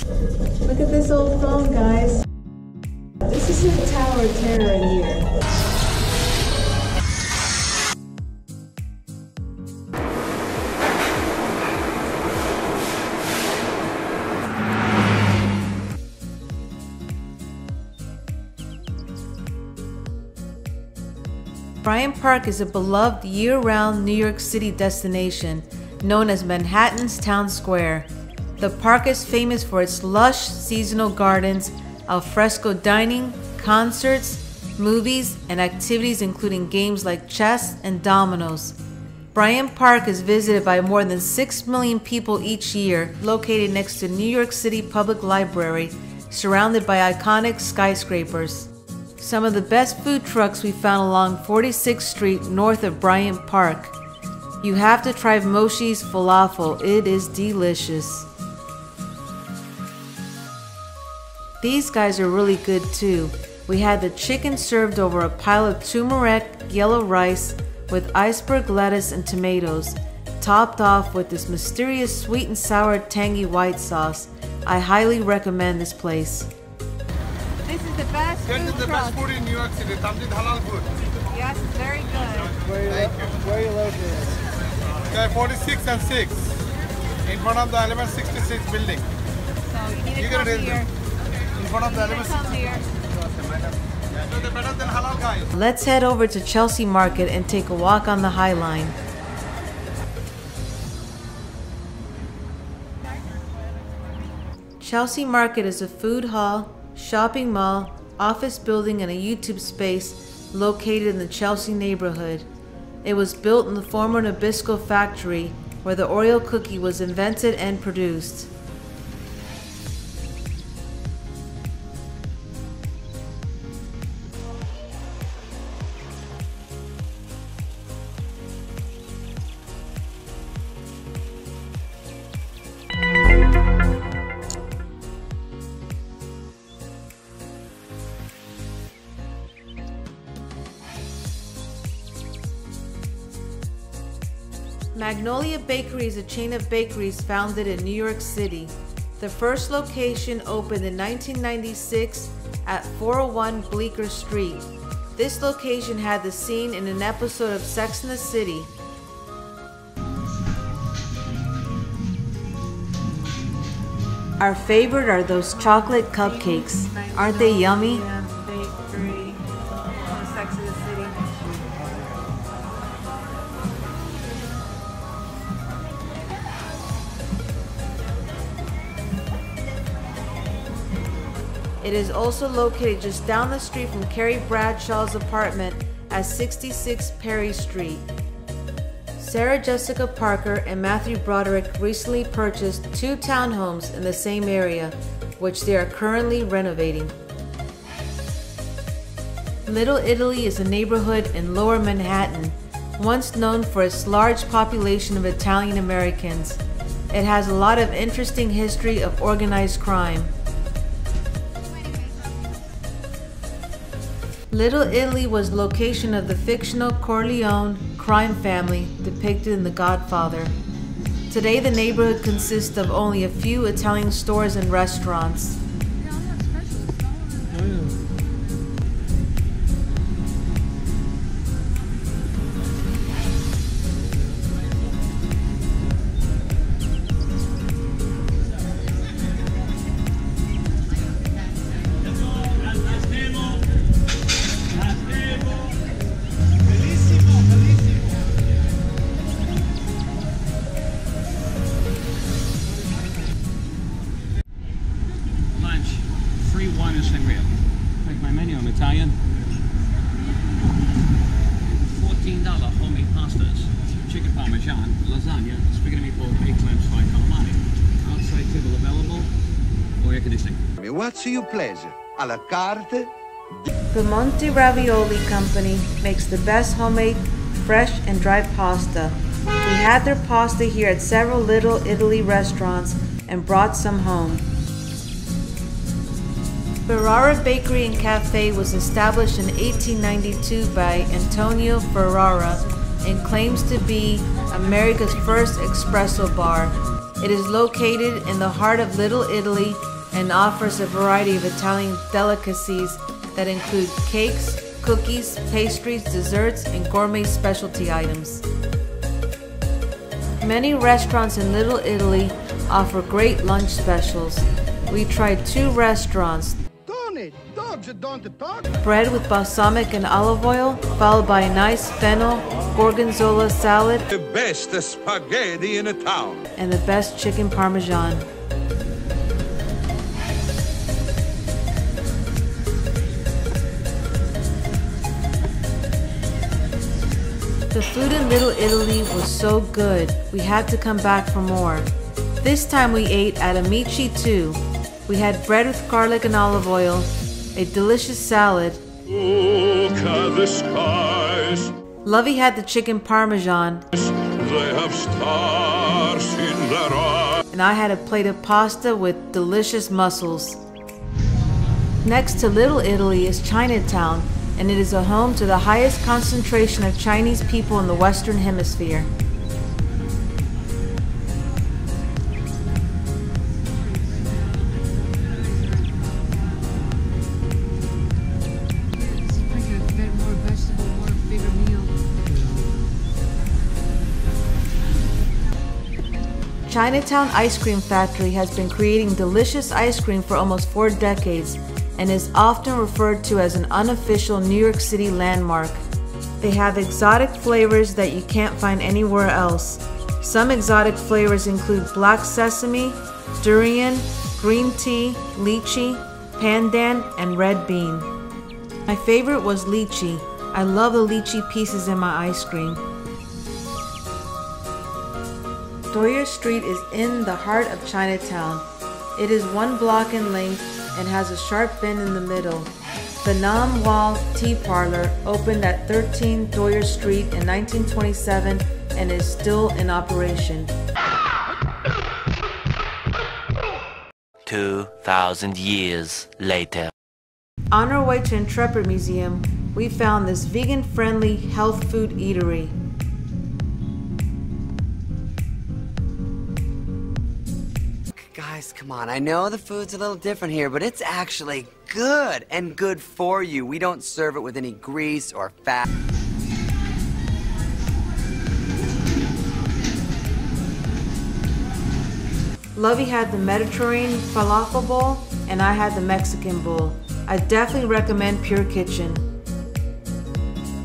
Look at this old phone, guys. This is a tower of terror in here. Bryant Park is a beloved year-round New York City destination known as Manhattan's Town Square. The park is famous for its lush seasonal gardens, al fresco dining, concerts, movies, and activities including games like chess and dominoes. Bryant Park is visited by more than 6 million people each year, located next to New York City Public Library, surrounded by iconic skyscrapers. Some of the best food trucks we found along 46th Street north of Bryant Park. You have to try Moshi's Falafel, it is delicious. These guys are really good too. We had the chicken served over a pile of turmeric yellow rice with iceberg lettuce and tomatoes, topped off with this mysterious sweet and sour tangy white sauce. I highly recommend this place. This is the best food This is the best food in New York City. Tamjid halal food. Yes, it's very good. Where are you located? Okay, 46 and 6. In front of the 1166 building. So you need to come here. In front of the 1166. Here. So they're better than halal guys. Let's head over to Chelsea Market and take a walk on the High Line. Chelsea Market is a food hall, shopping mall, office building, and a YouTube space located in the Chelsea neighborhood. It was built in the former Nabisco factory where the Oreo cookie was invented and produced. Magnolia Bakery is a chain of bakeries founded in New York City. The first location opened in 1996 at 401 Bleecker Street. This location had the scene in an episode of Sex and the City. Our favorite are those chocolate cupcakes. Aren't they yummy? Bakery, Sex and the City. It is also located just down the street from Carrie Bradshaw's apartment at 66 Perry Street. Sarah Jessica Parker and Matthew Broderick recently purchased 2 townhomes in the same area, which they are currently renovating. Little Italy is a neighborhood in Lower Manhattan, once known for its large population of Italian Americans. It has a lot of interesting history of organized crime. Little Italy was the location of the fictional Corleone crime family depicted in The Godfather. Today the neighborhood consists of only a few Italian stores and restaurants. Free wine and sangria. Make my menu in Italian. $14 homemade pastas, chicken parmesan, lasagna, spaghetti meatball, eggplants, fried calamari. Outside table available or air conditioning. What's your pleasure? A la carte? The Monte Ravioli Company makes the best homemade, fresh and dried pasta. We had their pasta here at several Little Italy restaurants and brought some home. Ferrara Bakery and Cafe was established in 1892 by Antonio Ferrara and claims to be America's first espresso bar. It is located in the heart of Little Italy and offers a variety of Italian delicacies that include cakes, cookies, pastries, desserts, and gourmet specialty items. Many restaurants in Little Italy offer great lunch specials. We tried 2 restaurants. Tony, dogs don't talk. Bread with balsamic and olive oil, followed by a nice fennel gorgonzola salad, The best spaghetti in a town. and the best chicken parmesan. The food in Little Italy was so good, we had to come back for more. This time we ate at Amici too. We had bread with garlic and olive oil, a delicious salad. Look at the skies. Lovey had the chicken parmesan, They have stars in their eyes. and I had a plate of pasta with delicious mussels. Next to Little Italy is Chinatown, and it is a home to the highest concentration of Chinese people in the Western Hemisphere. Chinatown Ice Cream Factory has been creating delicious ice cream for almost 4 decades and is often referred to as an unofficial New York City landmark. They have exotic flavors that you can't find anywhere else. Some exotic flavors include black sesame, durian, green tea, lychee, pandan, and red bean. My favorite was lychee. I love the lychee pieces in my ice cream. Doyer Street is in the heart of Chinatown. It is 1 block in length and has a sharp bend in the middle. The Nam Wall Tea Parlor opened at 13 Doyer Street in 1927 and is still in operation. 2,000 years later. On our way to Intrepid Museum, we found this vegan-friendly health food eatery. Guys, come on. I know the food's a little different here, but it's actually good and good for you. We don't serve it with any grease or fat. Lovey had the Mediterranean falafel bowl, and I had the Mexican bowl. I definitely recommend Pure Kitchen.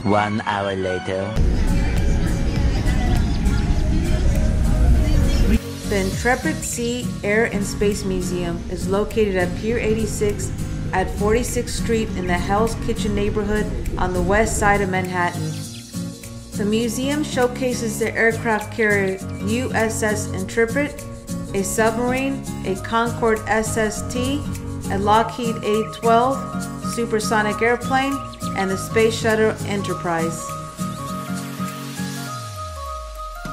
1 hour later. The Intrepid Sea Air and Space Museum is located at Pier 86 at 46th Street in the Hell's Kitchen neighborhood on the west side of Manhattan. The museum showcases the aircraft carrier USS Intrepid, a submarine, a Concorde SST, a Lockheed A-12 supersonic airplane, and the Space Shuttle Enterprise.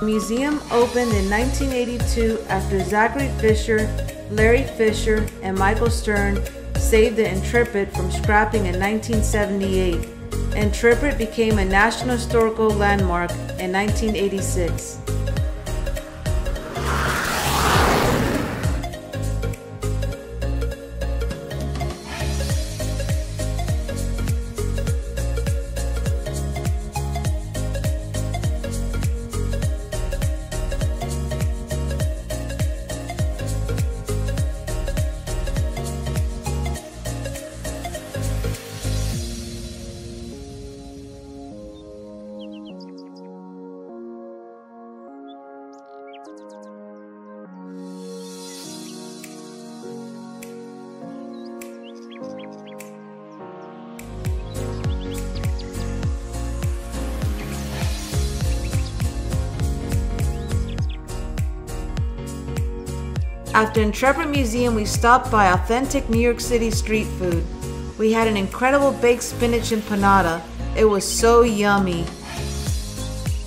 The museum opened in 1982 after Zachary Fisher, Larry Fisher, and Michael Stern saved the Intrepid from scrapping in 1978. Intrepid became a National Historical Landmark in 1986. After Intrepid Museum, we stopped by authentic New York City street food. We had an incredible baked spinach empanada. It was so yummy.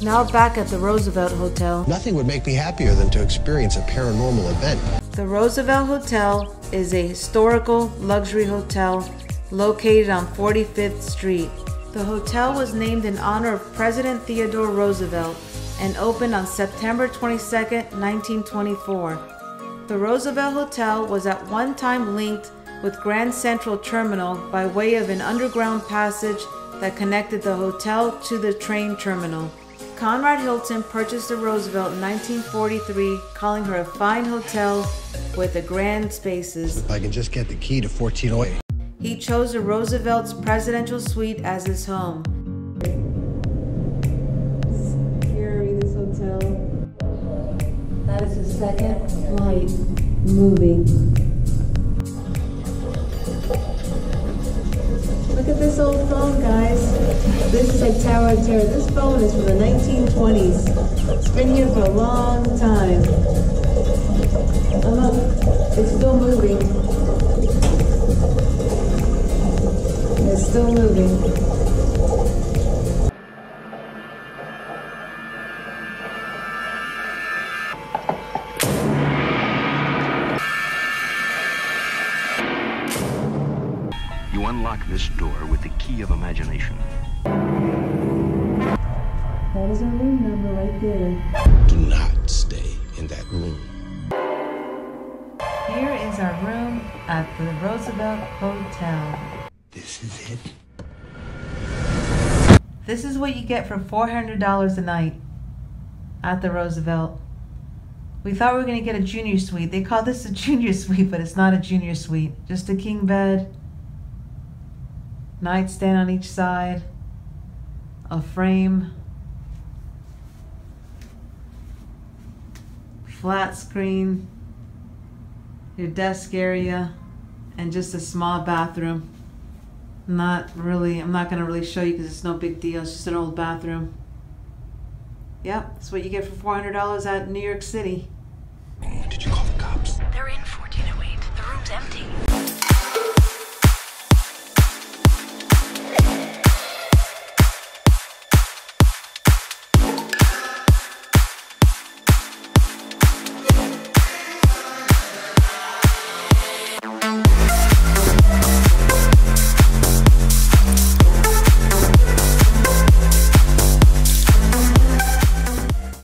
Now back at the Roosevelt Hotel. Nothing would make me happier than to experience a paranormal event. The Roosevelt Hotel is a historical luxury hotel located on 45th Street. The hotel was named in honor of President Theodore Roosevelt and opened on September 22, 1924. The Roosevelt Hotel was at one time linked with Grand Central Terminal by way of an underground passage that connected the hotel to the train terminal. Conrad Hilton purchased the Roosevelt in 1943, calling her a fine hotel with the grand spaces. If I can just get the key to 1408. He chose the Roosevelt's presidential suite as his home. Scary, this hotel. That is the second flight moving. Look at this old phone, guys. This is a Tower of Terror. This phone is from the 1920s. It's been here for a long time. Oh look, it's still moving. It's still moving. You unlock this door with the key of imagination. That is our room number right there. Do not stay in that room. Here is our room at the Roosevelt Hotel. This is it. This is what you get for $400 a night at the Roosevelt. We thought we were going to get a junior suite. They call this a junior suite, but it's not a junior suite. Just a king bed, nightstand on each side, a frame, flat screen, your desk area, and just a small bathroom. I'm not going to really show you because it's no big deal. It's just an old bathroom. Yep, that's what you get for $400 at New York City. Did you call the cops? They're in 1408. The room's empty.